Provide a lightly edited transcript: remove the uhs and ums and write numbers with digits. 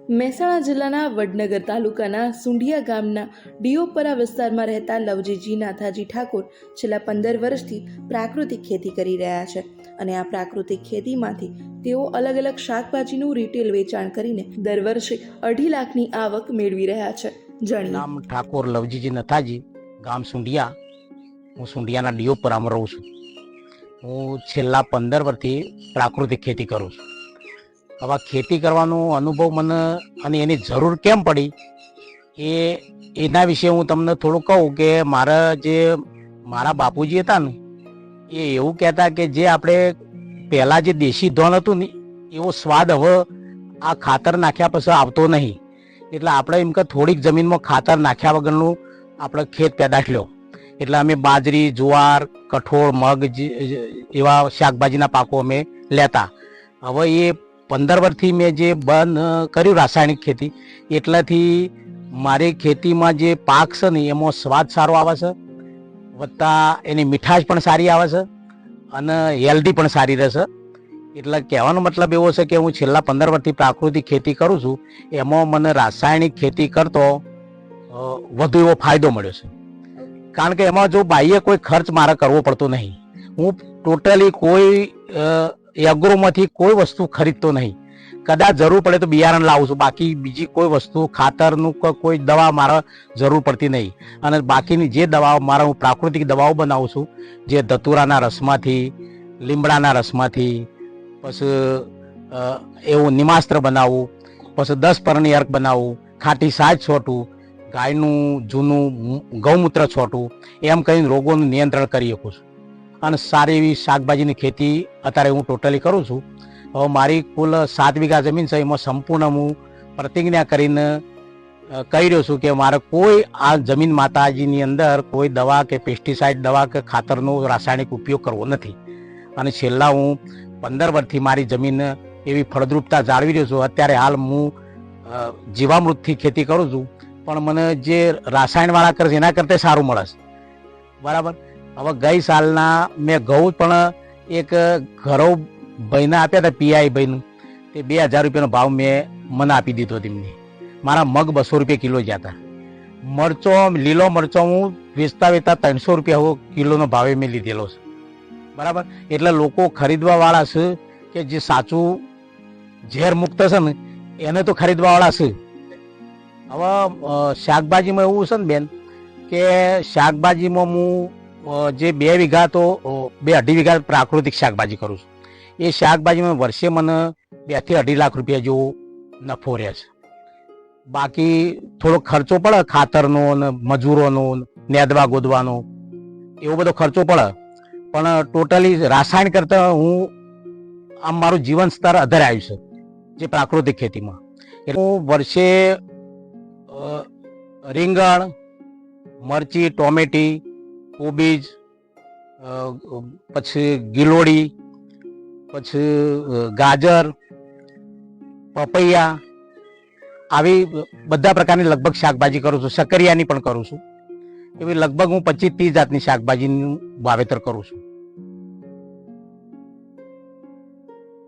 મહેસાણા જિલ્લાના વડનગર તાલુકાના સુંઢિયા ગામના ડીઓપરા વિસ્તારમાં રહેતા લવજીજી નાથાજી ઠાકોર છેલ્લા 15 વર્ષથી પ્રાકૃતિક ખેતી કરી રહ્યા છે અને આ પ્રાકૃતિક ખેતીમાંથી તેઓ અલગ અલગ શાકભાજીનું રિટેલ વેચાણ કરીને દર વર્ષે 2.5 લાખની આવક મેળવી રહ્યા છે. નામ ઠાકોર લવજીજી નથાજી, ગામ સુંઢિયા. હું સુંઢિયાના ડીઓપરામાં રહું છું. હું છેલ્લા 15 વર્ષથી પ્રાકૃતિક ખેતી કરું છું. હવે ખેતી કરવાનો અનુભવ મને અને એની જરૂર કેમ પડી એના વિશે હું તમને થોડું કહું કે મારા બાપુજી હતા ને એ એવું કહેતા કે જે આપણે પહેલાં જે દેશી ધોન હતું ને એવો સ્વાદ હવે આ ખાતર નાખ્યા પછી આવતો નહીં. એટલે આપણે એમ કે થોડીક જમીનમાં ખાતર નાખ્યા વગરનું આપણે ખેત પેદાશ લ્યો. એટલે અમે બાજરી, જુવાર, કઠોળ, મગ એવા શાકભાજીના પાકો અમે લેતા. હવે એ 15 વર્ષથી મેં જે બંધ કર્યું રાસાયણિક ખેતી, એટલાથી મારી ખેતીમાં જે પાક છે ને એમાં સ્વાદ સારો આવે છે, વત્તા એની મીઠાશ પણ સારી આવે છે અને હેલ્ધી પણ સારી રહેશે. એટલે કહેવાનો મતલબ એવો છે કે હું છેલ્લા 15 વર્ષથી પ્રાકૃતિક ખેતી કરું છું. એમાં મને રાસાયણિક ખેતી કરતો વધુ એવો ફાયદો મળ્યો છે. કારણ કે એમાં જો બાહ્ય કોઈ ખર્ચ મારે કરવો પડતો નહીં. હું ટોટલી કોઈ એગ્રોમાંથી કોઈ વસ્તુ ખરીદતો નહીં. કદાચ જરૂર પડે તો બિયારણ લાવું છું, બાકી બીજી કોઈ વસ્તુ ખાતરનું કોઈ દવા મારે જરૂર પડતી નહીં. અને બાકીની જે દવાઓ હું પ્રાકૃતિક દવાઓ બનાવું છું, જે ધતુરાના રસમાંથી, લીમડાના રસમાંથી, પછી એવું નિમાસ્ત્ર બનાવું, પછી 10 પરણી અર્ક બનાવું, ખાટી સાજ છોટું, ગાયનું જૂનું ગૌમૂત્ર છોટું, એમ કરીને રોગોનું નિયંત્રણ કરી શકું છું. અને સારી એવી શાકભાજીની ખેતી અત્યારે હું ટોટલી કરું છું. હવે મારી કુલ 7 વીઘા જમીન છે, એમાં સંપૂર્ણ હું પ્રતિજ્ઞા કરીને કહી રહ્યો છું કે મારે કોઈ આ જમીન માતાજીની અંદર કોઈ દવા કે પેસ્ટિસાઇડ દવા કે ખાતરનો રાસાયણિક ઉપયોગ કરવો નથી. અને છેલ્લા હું 15 વર્ષથી મારી જમીન એવી ફળદ્રુપતા જાળવી રહ્યો છું. અત્યારે હાલ હું જીવામૃતથી ખેતી કરું છું, પણ મને જે રાસાયણવાળા કરે છે એના કરતાં સારું મળે છે. બરાબર. હવે ગઈ સાલના મેં ઘઉં પણ એક ઘરો ભાઈને આપ્યા હતા, પીઆઈ ભાઈનું, તે 2000 રૂપિયાનો ભાવ મને આપી દીધો તેમને. મારા મગ 200 રૂપિયા કિલો જ્યાં હતા. મરચો, લીલો મરચો હું વેચતા 300 રૂપિયા કિલોનો ભાવે મેં લીધેલો છે. બરાબર. એટલે લોકો ખરીદવાવાળા છે કે જે સાચું ઝેર મુક્ત છે ને એને તો ખરીદવાવાળા છે. હવે શાકભાજીમાં એવું છે ને બેન કે શાકભાજીમાં હું જે 2 વીઘા તો 2-2.5 વીઘા પ્રાકૃતિક શાકભાજી કરું છું. એ શાકભાજીમાં વર્ષે મને 2 થી 2.5 લાખ રૂપિયા જેવો નફો રહે છે. બાકી થોડો ખર્ચો પડે ખાતરનો ને મજૂરોનો, નેદવા ગોદવાનો, એવો બધો ખર્ચો પડે. પણ ટોટલી રાસાયણ કરતાં હું આમ મારું જીવન સ્તર અધર આવ્યું છે જે પ્રાકૃતિક ખેતીમાં. એટલે હું વર્ષે રીંગણ, મરચી, ટોમેટી, કોબીજ, પછી ગિલોડી, પછી ગાજર, પપૈયા, આવી બધા પ્રકારની લગભગ શાકભાજી કરું છું. શકરિયાની પણ કરું છું. એવી લગભગ હું 25-30 જાતની શાકભાજીનું વાવેતર કરું છું.